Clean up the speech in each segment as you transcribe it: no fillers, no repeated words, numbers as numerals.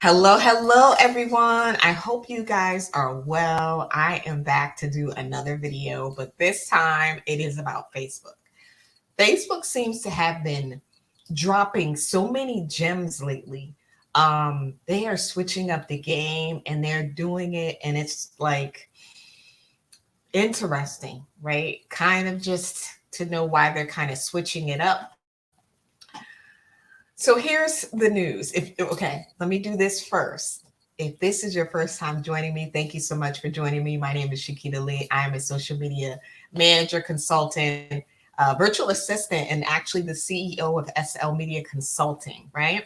Hello, everyone. I hope you guys are well. I am back to do another video, but this time it is about Facebook. Facebook seems to have been dropping so many gems lately. They are switching up the game and they're doing it, and it's like interesting, right? Kind of just to know why they're kind of switching it up. So here's the news. Let me do this first. If this is your first time joining me, thank you so much for joining me. My name is Shakita Lee. I am a social media manager, consultant, virtual assistant, and actually the CEO of SL Media Consulting, right?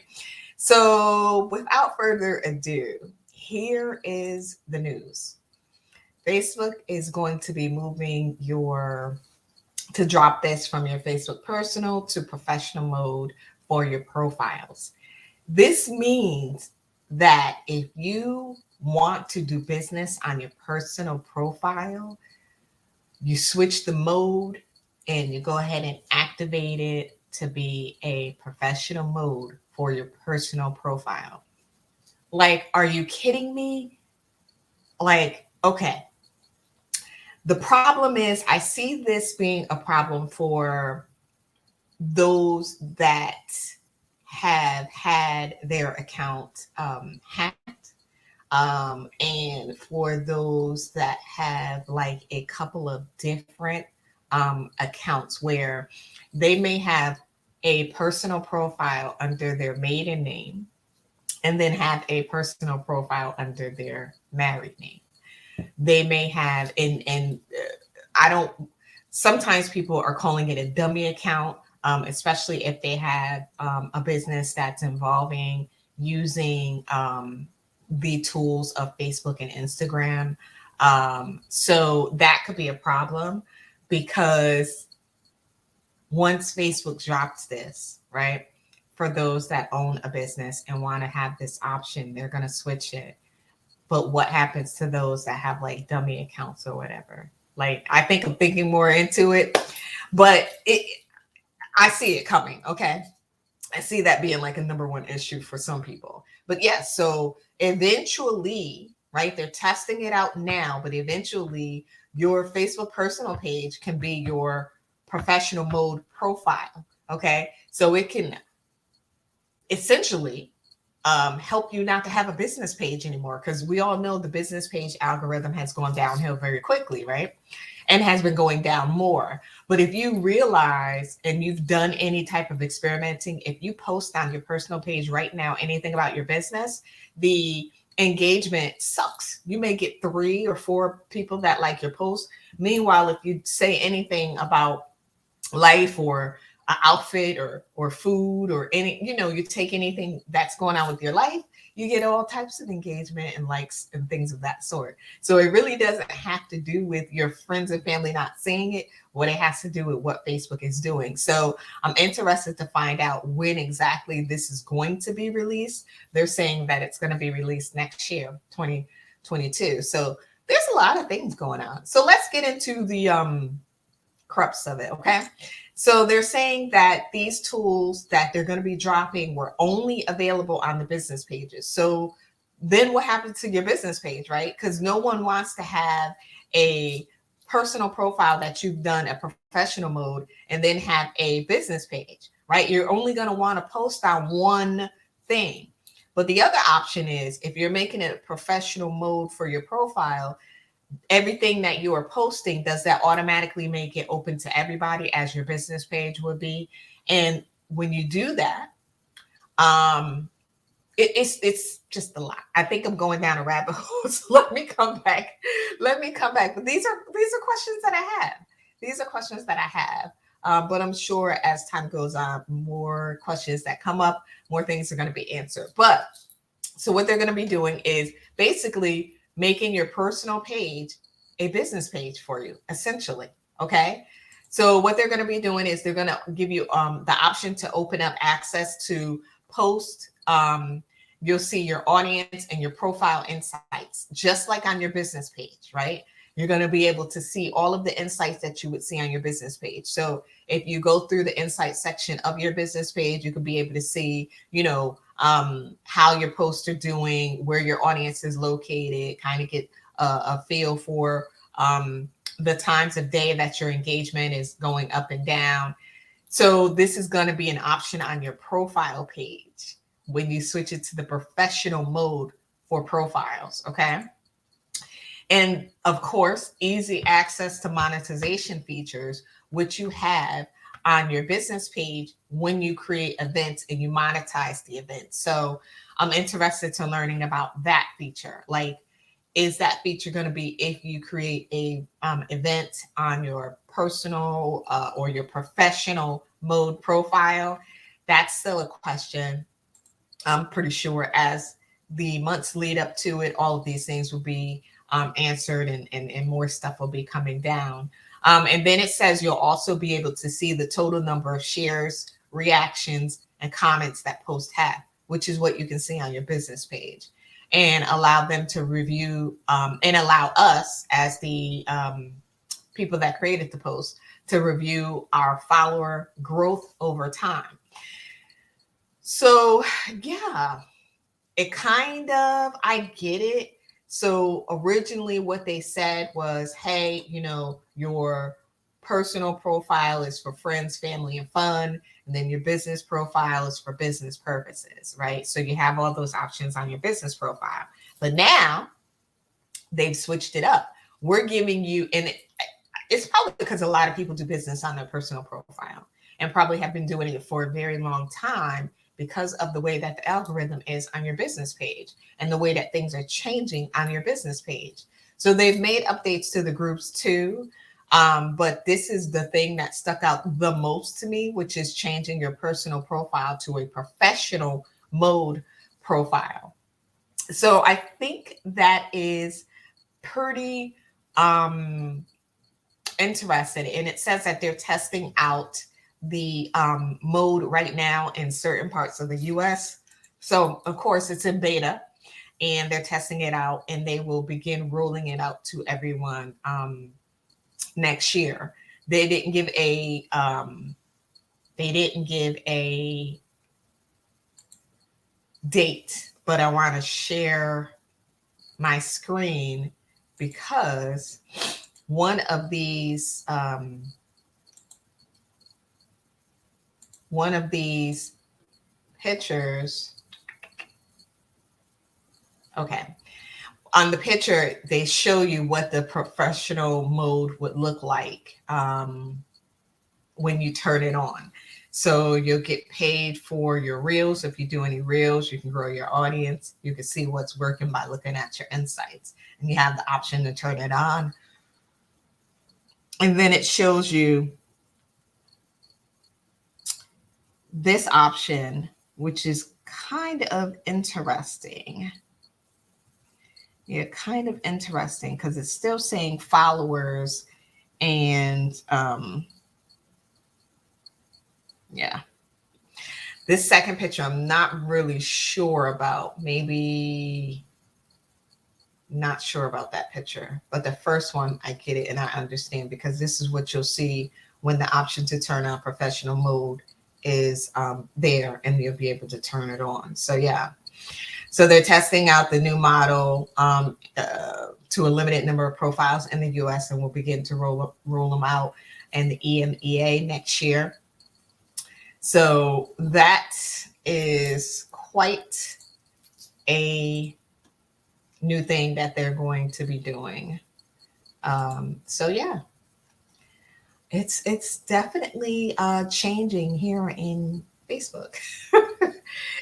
So without further ado, here is the news. Facebook is going to be moving to drop this from your Facebook personal to professional mode for your profiles. This means that if you want to do business on your personal profile, you switch the mode and you go ahead and activate it to be a professional mode for your personal profile. Like, are you kidding me? Like, okay. The problem is, I see this being a problem for those that have had their account hacked, and for those that have like a couple of different accounts where they may have a personal profile under their maiden name and then have a personal profile under their married name. They may have, I don't, sometimes people are calling it a dummy account, especially if they have a business that's involving using the tools of Facebook and Instagram. So that could be a problem because once Facebook drops this, right, for those that own a business and want to have this option, they're going to switch it. But what happens to those that have like dummy accounts or whatever? Like, I think I'm thinking more into it, but I see it coming. Okay. I see that being like a number one issue for some people. But yes, so eventually, right, they're testing it out now, but eventually your Facebook personal page can be your professional mode profile. Okay. So it can essentially help you not to have a business page anymore, because we all know the business page algorithm has gone downhill very quickly, right? And has been going down more. But if you realize and you've done any type of experimenting, if you post on your personal page right now anything about your business, the engagement sucks. You may get 3 or 4 people that like your post. Meanwhile, if you say anything about life or an outfit or food or any, you take anything that's going on with your life, you get all types of engagement and likes and things of that sort. So it really doesn't have to do with your friends and family not seeing it. What it has to do with what Facebook is doing. So I'm interested to find out when exactly this is going to be released. They're saying that it's going to be released next year, 2022. So there's a lot of things going on. So let's get into the crux of it. Okay. So they're saying that these tools that they're going to be dropping were only available on the business pages. So then what happens to your business page, right? Because no one wants to have a personal profile that you've done a professional mode and then have a business page, right? You're only going to want to post on one thing. But the other option is, if you're making it a professional mode for your profile, everything that you are posting, does that automatically make it open to everybody as your business page would be? And when you do that, um, it's just a lot. I think I'm going down a rabbit hole. So let me come back. Let me come back. But these are questions that I have. These are questions that I have. But I'm sure as time goes on, more questions that come up, more things are going to be answered. But so what they're going to be doing is basically making your personal page a business page for you, essentially. Okay. So what they're going to be doing is they're going to give you the option to open up access to post. You'll see your audience and your profile insights, just like on your business page, right? You're going to be able to see all of the insights that you would see on your business page. So if you go through the insight section of your business page, you could be able to see, how your posts are doing, where your audience is located, kind of get a feel for the times of day that your engagement is going up and down. So this is going to be an option on your profile page when you switch it to the professional mode for profiles. Okay. And of course, easy access to monetization features, which you have on your business page when you create events and you monetize the event. So I'm interested to learning about that feature. Like, is that feature going to be if you create a event on your personal or your professional mode profile? That's still a question. I'm pretty sure as the months lead up to it, all of these things will be answered, and more stuff will be coming down. And then it says you'll also be able to see the total number of shares, reactions, and comments that post have, which is what you can see on your business page, and allow them to review and allow us as the people that created the post to review our follower growth over time. So, yeah, it kind of, I get it. So originally what they said was, hey, your personal profile is for friends, family, and fun. And then your business profile is for business purposes, right? So you have all those options on your business profile. But now they've switched it up. We're giving you, and it's probably because a lot of people do business on their personal profile and probably have been doing it for a very long time, because of the way that the algorithm is on your business page and the way that things are changing on your business page. So they've made updates to the groups too. But this is the thing that stuck out the most to me, which is changing your personal profile to a professional mode profile. So I think that is pretty interesting. And it says that they're testing out the mode right now in certain parts of the US. So, of course, it's in beta and they're testing it out, and they will begin rolling it out to everyone next year. They didn't give a date, but I want to share my screen because one of these pictures. Okay. On the picture, they show you what the professional mode would look like when you turn it on. So you'll get paid for your reels. If you do any reels, you can grow your audience. You can see what's working by looking at your insights. And you have the option to turn it on. And then it shows you this option, which is kind of interesting. Yeah, kind of interesting because it's still saying followers and yeah. This second picture, I'm not really sure about. Maybe not sure about that picture, but the first one, I get it and I understand, because this is what you'll see when the option to turn on professional mode is there, and you'll be able to turn it on. So yeah. So they're testing out the new model to a limited number of profiles in the US, and we'll begin to roll them out in the EMEA next year. So that is quite a new thing that they're going to be doing. So yeah, it's definitely changing here in Facebook.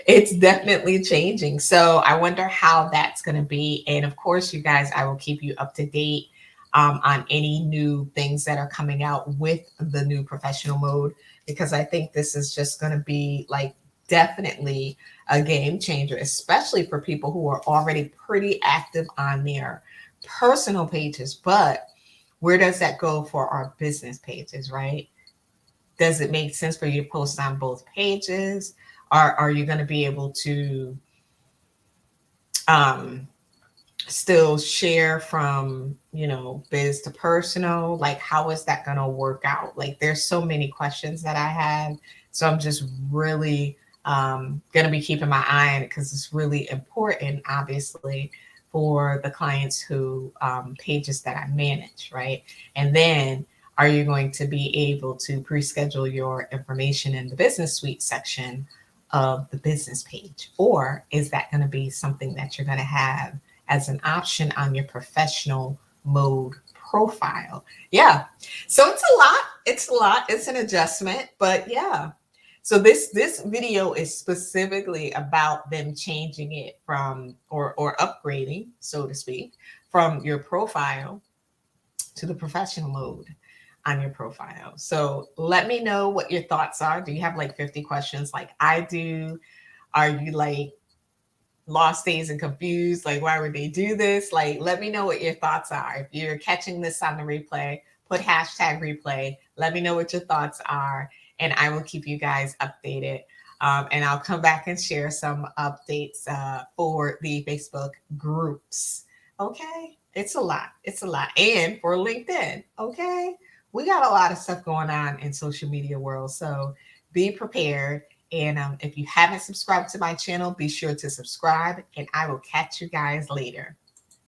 It's definitely changing. So I wonder how that's going to be. And of course, you guys, I will keep you up to date on any new things that are coming out with the new professional mode, because I think this is just going to be like definitely a game changer, especially for people who are already pretty active on their personal pages. But where does that go for our business pages, right? Does it make sense for you to post on both pages? Are you going to be able to still share from, biz to personal? Like, how is that going to work out? Like, there's so many questions that I have. So I'm just really going to be keeping my eye on it because it's really important, obviously, for the clients who pages that I manage, right? And then are you going to be able to pre-schedule your information in the business suite section of the business page? Or is that going to be something that you're going to have as an option on your professional mode profile? Yeah. So it's a lot. It's a lot. It's an adjustment, but yeah. So this video is specifically about them changing it from or upgrading, so to speak, from your profile to the professional mode on your profile. So let me know what your thoughts are. Do you have like 50 questions like I do? Are you like lost days and confused? Like, why would they do this? Like, let me know what your thoughts are. If you're catching this on the replay, put hashtag replay. Let me know what your thoughts are, and I will keep you guys updated. And I'll come back and share some updates for the Facebook groups. Okay. It's a lot. It's a lot. And for LinkedIn. Okay. We got a lot of stuff going on in social media world. So be prepared. And if you haven't subscribed to my channel, be sure to subscribe, and I will catch you guys later.